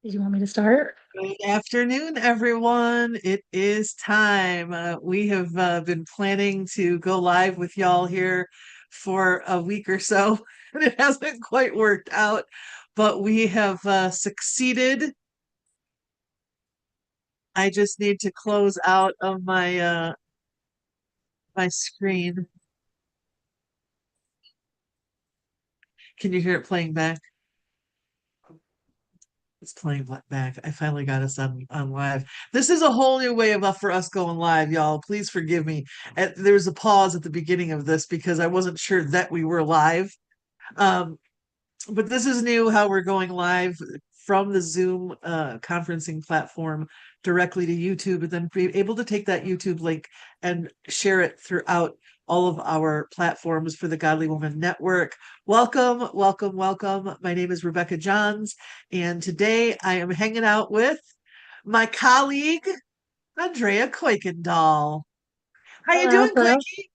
Did you want me to start? Good afternoon, everyone. It is time. We have been planning to go live with y'all here for a week or so, and it hasn't quite worked out, but we have succeeded. I just need to close out of my screen. Can you hear it playing back? It's playing back. I finally got us on live. This is a whole new way for us going live, y'all. Please forgive me. There's a pause at the beginning of this because I wasn't sure that we were live. Um, but this is new how we're going live from the Zoom conferencing platform directly to YouTube, and then be able to take that YouTube link and share it throughout all of our platforms for the Godly Woman Network. Welcome, welcome, welcome. My name is Rebecca Johns, and today I am hanging out with my colleague, Andrea Kuykendall. How you Hello, doing, hello. Quickie?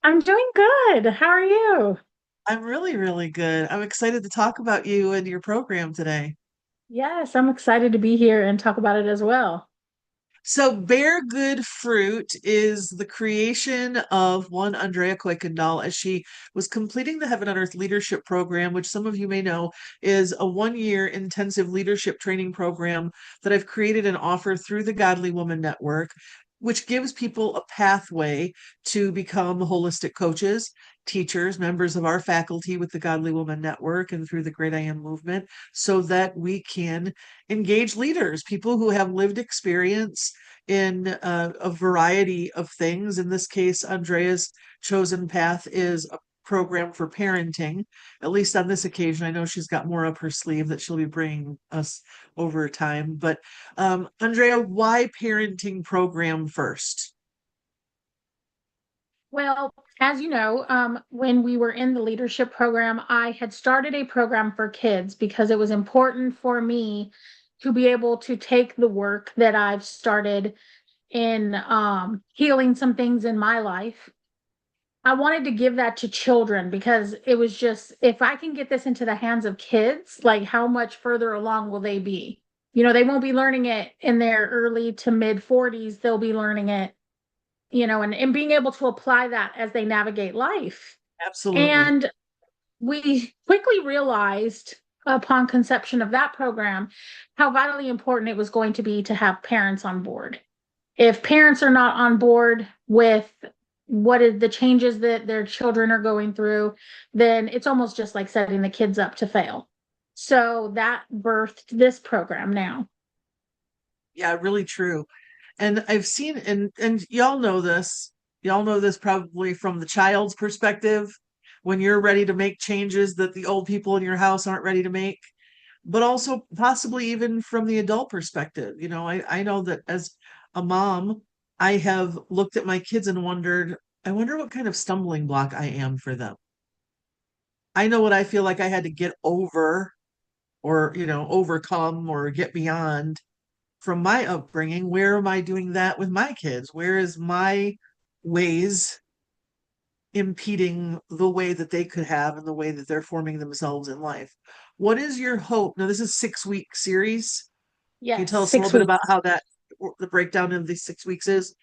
I'm doing good. How are you? I'm really, really good. I'm excited to talk about you and your program today. Yes, I'm excited to be here and talk about it as well. So, Bear Good Fruit is the creation of one Andrea Kuykendall as she was completing the Heaven on Earth Leadership Program, which some of you may know is a 1 year intensive leadership training program that I've created and offer through the Godly Woman Network, which gives people a pathway to become holistic coaches, teachers, members of our faculty with the Godly Woman Network and through the Great I Am movement, so that we can engage leaders, people who have lived experience in a variety of things. In this case, Andrea's chosen path is a program for parenting, at least on this occasion. I know she's got more up her sleeve that she'll be bringing us over time. But Andrea, why parenting program first? Well, as you know, when we were in the leadership program, I had started a program for kids because it was important for me to be able to take the work that I've started in healing some things in my life. I wanted to give that to children because it was just, if I can get this into the hands of kids, like how much further along will they be? They won't be learning it in their early to mid 40s. They'll be learning it, and being able to apply that as they navigate life. Absolutely. And we quickly realized upon conception of that program how vitally important it was going to be to have parents on board. If parents are not on board with what is the changes that their children are going through, then it's almost just like setting the kids up to fail. So that birthed this program now. Yeah, really true. And I've seen and y'all know this probably from the child's perspective when you're ready to make changes that the old people in your house aren't ready to make, but also possibly even from the adult perspective. I know that as a mom, I have looked at my kids and wondered, I wonder what kind of stumbling block I am for them. I know what I feel like I had to get over or, overcome or get beyond from my upbringing. Where am I doing that with my kids? Where is my ways impeding the way that they could have and the way that they're forming themselves in life? What is your hope? Now, this is 6 week series. Can you Yes, tell us a little six bit about weeks. how the breakdown of these 6 weeks is?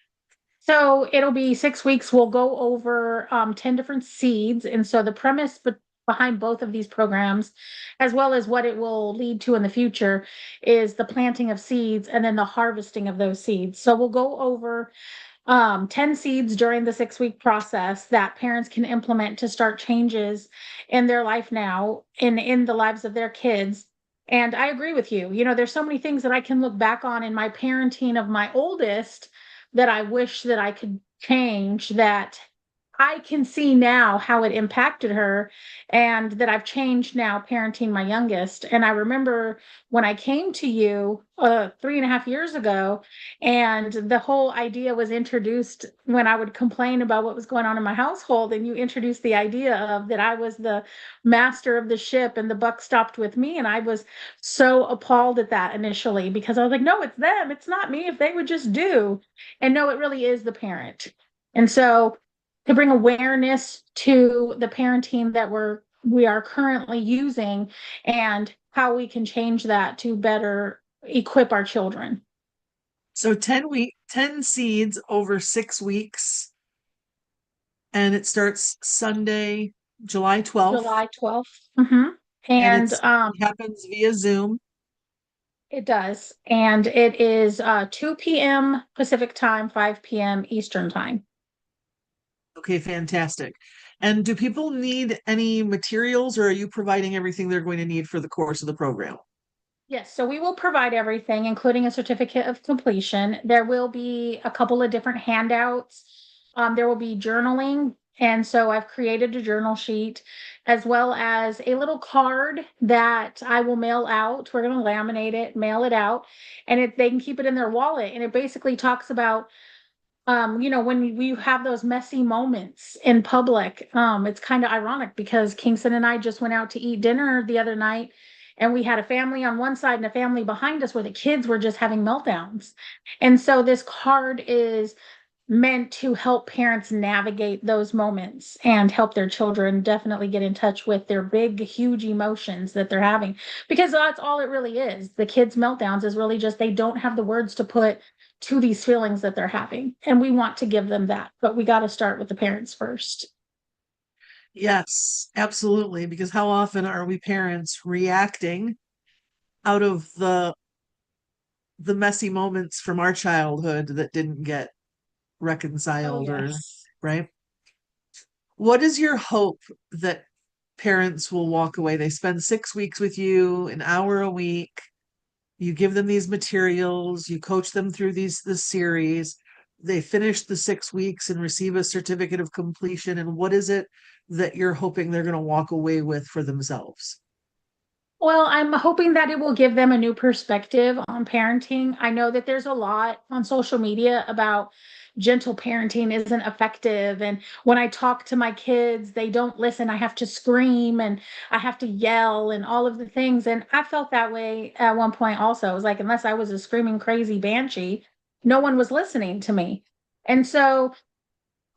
So it'll be 6 weeks. We'll go over 10 different seeds. And so the premise behind both of these programs, as well as what it will lead to in the future, is the planting of seeds and then the harvesting of those seeds. So we'll go over 10 seeds during the 6 week process that parents can implement to start changes in their life now and in the lives of their kids. And I agree with you. There's so many things that I can look back on in my parenting of my oldest that I wish that I could change, that I can see now how it impacted her, and that I've changed now parenting my youngest. And I remember when I came to you 3.5 years ago, and the whole idea was introduced when I would complain about what was going on in my household, and you introduced the idea of that I was the master of the ship and the buck stopped with me. And I was so appalled at that initially because I was like, no, it's them, it's not me. If they would just do. And no, it really is the parent. And so to bring awareness to the parenting that we are currently using, and how we can change that to better equip our children. So 10 seeds over 6 weeks, and it starts Sunday, July 12th, July 12th. Mm-hmm. and And it happens via Zoom. it does. And it is 2 p.m. Pacific time, 5 p.m. Eastern time. Okay, fantastic. And do people need any materials, or are you providing everything they're going to need for the course of the program? Yes, so we will provide everything, including a certificate of completion. There will be a couple of different handouts. There will be journaling. And so I've created a journal sheet as well as a little card that I will mail out. We're going to laminate it, mail it out, and they can keep it in their wallet. And it basically talks about when we have those messy moments in public. It's kind of ironic because Kingston and I just went out to eat dinner the other night, and we had a family on one side and a family behind us where the kids were just having meltdowns. And so this card is meant to help parents navigate those moments and help their children definitely get in touch with their big, huge emotions that they're having. Because that's all it really is. The kids' meltdowns is really just they don't have the words to put to these feelings that they're having. And we want to give them that, but we got to start with the parents first. Yes, absolutely. Because how often are we parents reacting out of the messy moments from our childhood that didn't get Oh, reconciled, or yes. right? What is your hope that parents will walk away? They spend 6 weeks with you, an hour a week. You give them these materials, you coach them through this series. They finish the 6 weeks and receive a certificate of completion. And what is it that you're hoping they're going to walk away with for themselves? Well, I'm hoping that it will give them a new perspective on parenting. I know that there's a lot on social media about gentle parenting isn't effective. And when I talk to my kids, they don't listen. I have to scream and I have to yell and all of the things. And I felt that way at one point also. It was like, unless I was a screaming, crazy banshee, no one was listening to me. And so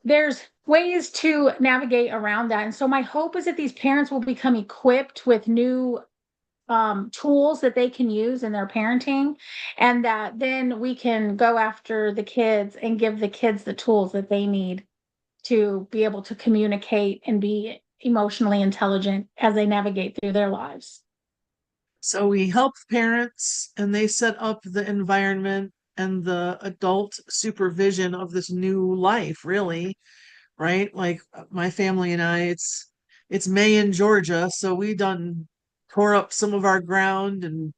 there's ways to navigate around that. And so my hope is that these parents will become equipped with new tools that they can use in their parenting, and that then we can go after the kids and give the kids the tools that they need to be able to communicate and be emotionally intelligent as they navigate through their lives. So we help parents and they set up the environment and the adult supervision of this new life, really, right? Like my family and I, it's May in Georgia, so we done tore up some of our ground and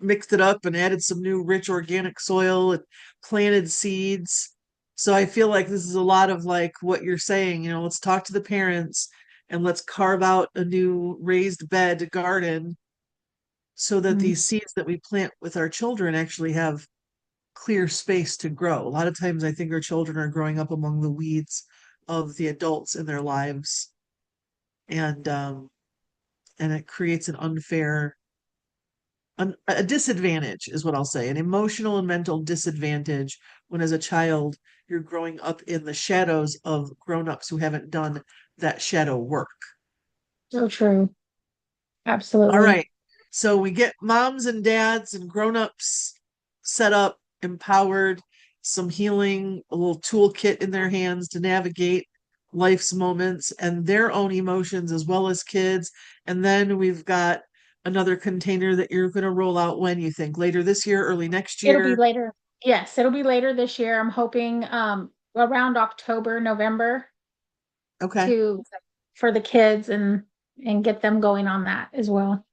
mixed it up and added some new rich organic soil and planted seeds. So I feel like this is a lot of like what you're saying, let's talk to the parents and let's carve out a new raised bed garden so that Mm. these seeds that we plant with our children actually have clear space to grow. A lot of times I think our children are growing up among the weeds of the adults in their lives, and it creates an unfair a disadvantage is what I'll say, an emotional and mental disadvantage when as a child you're growing up in the shadows of grown-ups who haven't done that shadow work. So true. All Absolutely. right. So we get moms and dads and grown-ups set up, empowered, some healing, a little toolkit in their hands to navigate life's moments and their own emotions as well as kids. And then we've got another container that you're going to roll out when you think later this year, early next It'll be year. later. Yes, it'll be later this year. I'm hoping around October, November Okay. to for the kids and get them going on that as well.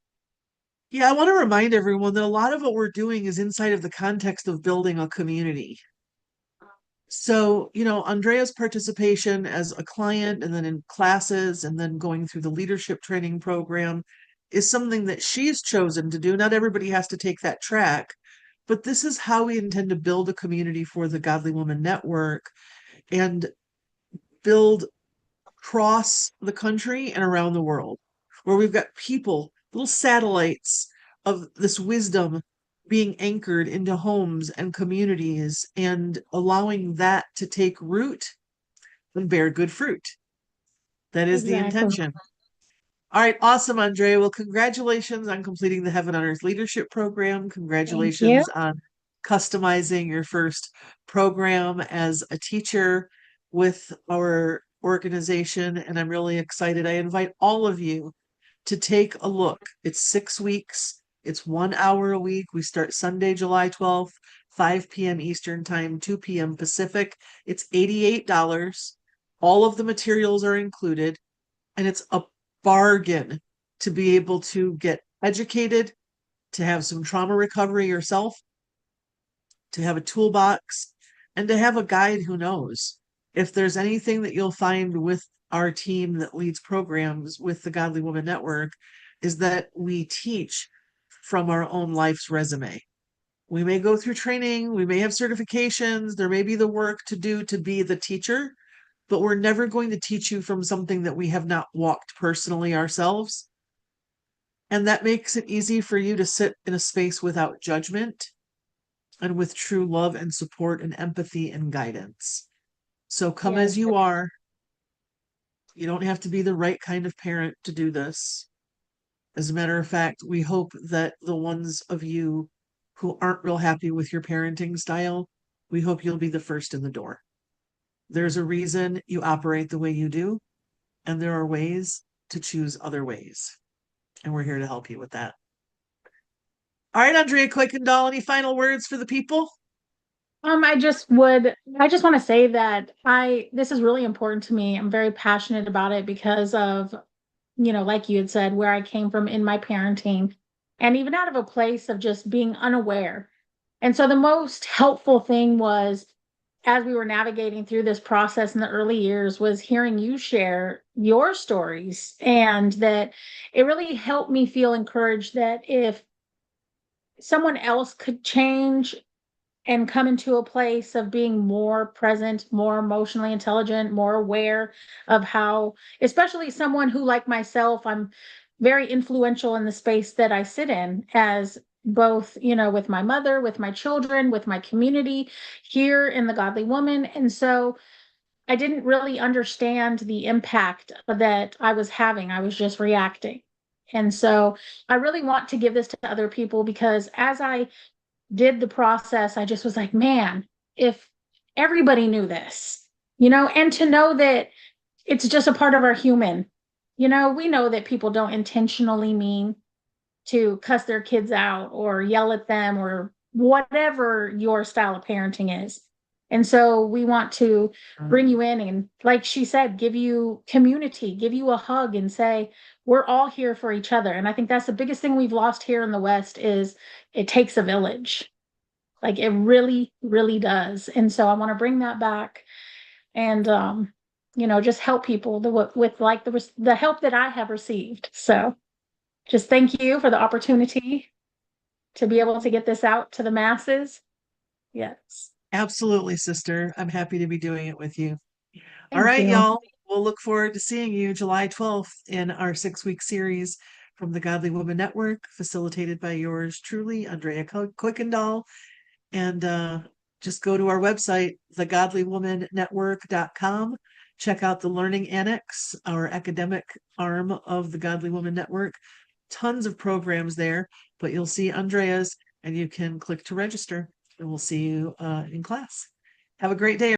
Yeah, I want to remind everyone that a lot of what we're doing is inside of the context of building a community. So, Andrea's participation as a client and then in classes and then going through the leadership training program is something that she's chosen to do. Not everybody has to take that track, but this is how we intend to build a community for the Godly Woman Network and build across the country and around the world, where we've got people, little satellites of this wisdom being anchored into homes and communities and allowing that to take root and bear good fruit. That is the Exactly. intention. All right, awesome, Andrea. Well, congratulations on completing the Heaven on Earth Leadership Program. Thank you. Congratulations on customizing your first program as a teacher with our organization. And I'm really excited. I invite all of you to take a look. It's 6 weeks, it's 1 hour a week. We start Sunday, July 12th, 5 p.m. Eastern Time, 2 p.m. Pacific. It's $88. All of the materials are included, and it's a bargain to be able to get educated, to have some trauma recovery yourself, to have a toolbox, and to have a guide who knows. If there's anything that you'll find with our team that leads programs with the Godly Woman Network, is that we teach from our own life's resume. We may go through training, we may have certifications, there may be the work to do to be the teacher, but we're never going to teach you from something that we have not walked personally ourselves. And that makes it easy for you to sit in a space without judgment and with true love and support and empathy and guidance. So come Yes. as you are. You don't have to be the right kind of parent to do this. As a matter of fact, we hope that the ones of you who aren't real happy with your parenting style, we hope you'll be the first in the door. There's a reason you operate the way you do, and there are ways to choose other ways. And we're here to help you with that. All right, Andrea Kuykendall, any final words for the people? I just want to say that this is really important to me. I'm very passionate about it because of, like you had said, where I came from in my parenting and even out of a place of just being unaware. And so the most helpful thing was as we were navigating through this process in the early years was hearing you share your stories, and that it really helped me feel encouraged that if someone else could change and come into a place of being more present, more emotionally intelligent, more aware of how, especially someone who, like myself, I'm very influential in the space that I sit in as both, with my mother, with my children, with my community here in the Godly Woman. And so I didn't really understand the impact that I was having. I was just reacting. And so I really want to give this to other people because as I did the process, I just was like, man, if everybody knew this, and to know that it's just a part of our human, we know that people don't intentionally mean to cuss their kids out or yell at them or whatever your style of parenting is. And so we want to bring you in and, like she said, give you community, give you a hug and say, we're all here for each other. And I think that's the biggest thing we've lost here in the West is it takes a village. Like it really, really does. And so I want to bring that back and, just help people with like the help that I have received. So just thank you for the opportunity to be able to get this out to the masses. Yes. Absolutely, sister. I'm happy to be doing it with you. All Thank right, you. y'all. We'll look forward to seeing you July 12th in our 6 week series from the Godly Woman Network, facilitated by yours truly, Andrea Kuykendall. And just go to our website, thegodlywomannetwork.com. Check out the Learning Annex, our academic arm of the Godly Woman Network. Tons of programs there, but you'll see Andrea's and you can click to register, and we'll see you in class. Have a great day.